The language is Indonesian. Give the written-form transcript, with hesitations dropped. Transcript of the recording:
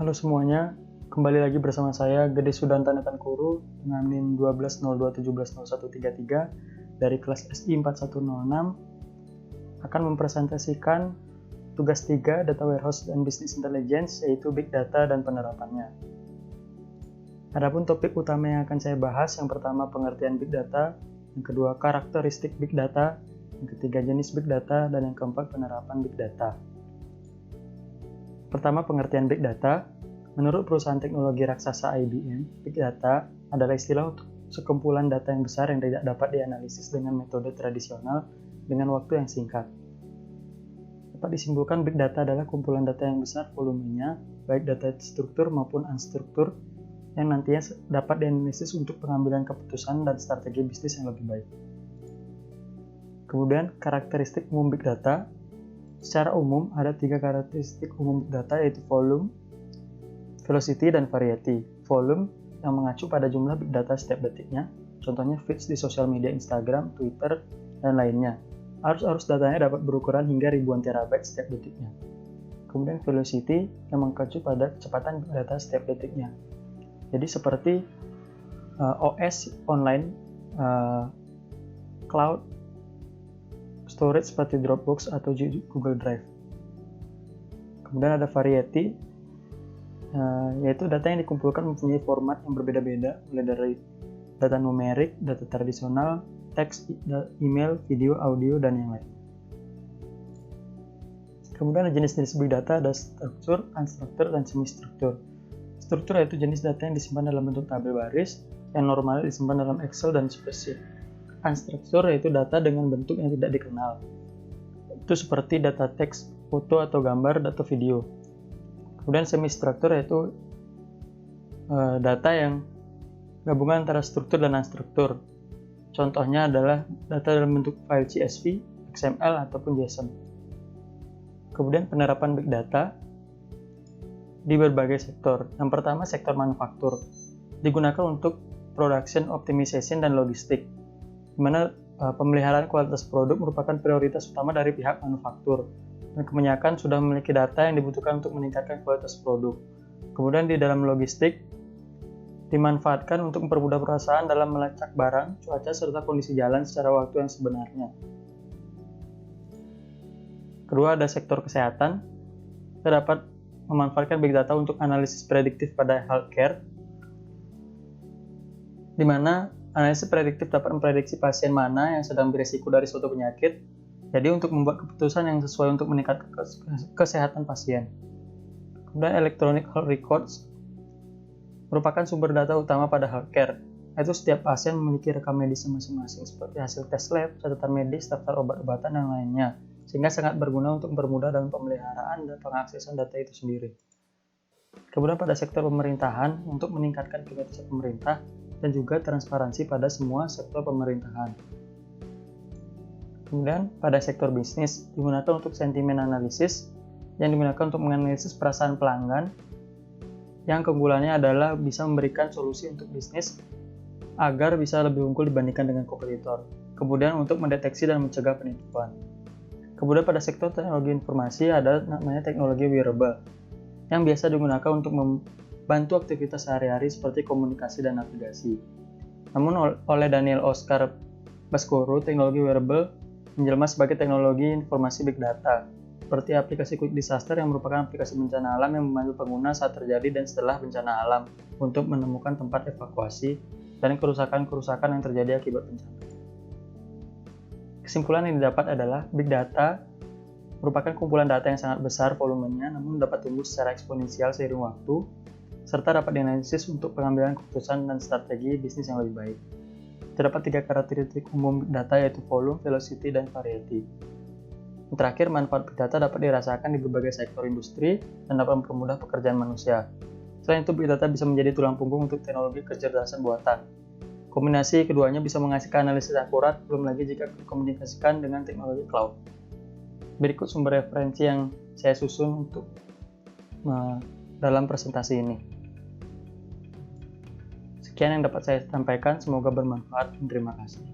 Halo semuanya, kembali lagi bersama saya Gede Sudanta Netan-Kuru dengan NIM 1202170133 dari kelas SI 4106 akan mempresentasikan tugas 3 Data Warehouse dan Business Intelligence, yaitu Big Data dan penerapannya. Adapun topik utama yang akan saya bahas, yang pertama pengertian Big Data, yang kedua karakteristik Big Data, yang ketiga jenis Big Data, dan yang keempat penerapan Big Data. Pertama, pengertian Big Data. Menurut perusahaan teknologi raksasa IBM, Big Data adalah istilah untuk sekumpulan data yang besar yang tidak dapat dianalisis dengan metode tradisional dengan waktu yang singkat. Dapat disimpulkan, Big Data adalah kumpulan data yang besar volumenya, baik data struktur maupun unstruktur, yang nantinya dapat dianalisis untuk pengambilan keputusan dan strategi bisnis yang lebih baik. Kemudian, karakteristik umum Big Data. Secara umum, ada 3 karakteristik umum Big Data, yaitu volume, velocity, dan variety. Volume yang mengacu pada jumlah Big Data setiap detiknya, contohnya feeds di sosial media Instagram, Twitter, dan lainnya. Arus datanya dapat berukuran hingga ribuan terabyte setiap detiknya. Kemudian velocity yang mengacu pada kecepatan Big Data setiap detiknya. Jadi seperti OS online, cloud, storage seperti Dropbox atau Google Drive. Kemudian ada variety, yaitu data yang dikumpulkan mempunyai format yang berbeda-beda, mulai dari data numerik, data tradisional, teks, email, video, audio, dan yang lain. Kemudian ada jenis-jenis Big Data, ada struktur, unstruktur, dan semi-struktur. Struktur yaitu jenis data yang disimpan dalam bentuk tabel baris, yang normalnya disimpan dalam Excel dan spreadsheet. Unstruktur yaitu data dengan bentuk yang tidak dikenal. Itu seperti data teks, foto atau gambar, data video. Kemudian semi-struktur yaitu data yang gabungan antara struktur dan unstruktur. Contohnya adalah data dalam bentuk file CSV, XML, ataupun JSON. Kemudian penerapan Big Data di berbagai sektor. Yang pertama, sektor manufaktur. Digunakan untuk production optimization dan logistik, di mana pemeliharaan kualitas produk merupakan prioritas utama dari pihak manufaktur, dan kebanyakan sudah memiliki data yang dibutuhkan untuk meningkatkan kualitas produk. Kemudian di dalam logistik, dimanfaatkan untuk mempermudah perusahaan dalam melacak barang, cuaca, serta kondisi jalan secara waktu yang sebenarnya. Kedua, ada sektor kesehatan. Kita dapat memanfaatkan Big Data untuk analisis prediktif pada healthcare, di mana analisis prediktif dapat memprediksi pasien mana yang sedang berisiko dari suatu penyakit, jadi untuk membuat keputusan yang sesuai untuk meningkatkan kesehatan pasien. Kemudian electronic health records merupakan sumber data utama pada healthcare, yaitu setiap pasien memiliki rekam medis masing-masing seperti hasil tes lab, catatan medis, daftar obat-obatan, dan lainnya, sehingga sangat berguna untuk mempermudah dalam pemeliharaan dan pengaksesan data itu sendiri. Kemudian pada sektor pemerintahan, untuk meningkatkan kinerja pemerintah dan juga transparansi pada semua sektor pemerintahan. Kemudian pada sektor bisnis, digunakan untuk sentimen analisis, yang digunakan untuk menganalisis perasaan pelanggan, yang keunggulannya adalah bisa memberikan solusi untuk bisnis agar bisa lebih unggul dibandingkan dengan kompetitor. Kemudian untuk mendeteksi dan mencegah penipuan. Kemudian pada sektor teknologi informasi ada namanya teknologi wearable, yang biasa digunakan untuk membantu aktivitas sehari-hari seperti komunikasi dan navigasi. Namun oleh Daniel Oscar Baskoro, teknologi wearable menjelma sebagai teknologi informasi Big Data, seperti aplikasi Quick Disaster yang merupakan aplikasi bencana alam yang membantu pengguna saat terjadi dan setelah bencana alam untuk menemukan tempat evakuasi dan kerusakan-kerusakan yang terjadi akibat bencana. Kesimpulan yang didapat adalah Big Data merupakan kumpulan data yang sangat besar volumenya, namun dapat tumbuh secara eksponensial seiring waktu, serta dapat dianalisis untuk pengambilan keputusan dan strategi bisnis yang lebih baik. Terdapat 3 karakteristik umum Big Data, yaitu volume, velocity, dan variety. Yang terakhir, manfaat Big Data dapat dirasakan di berbagai sektor industri dan dapat mempermudah pekerjaan manusia. Selain itu, Big Data bisa menjadi tulang punggung untuk teknologi kecerdasan buatan. Kombinasi keduanya bisa menghasilkan analisis akurat, belum lagi jika dikomunikasikan dengan teknologi cloud. Berikut sumber referensi yang saya susun untuk dalam presentasi ini. Sekian yang dapat saya sampaikan, semoga bermanfaat dan terima kasih.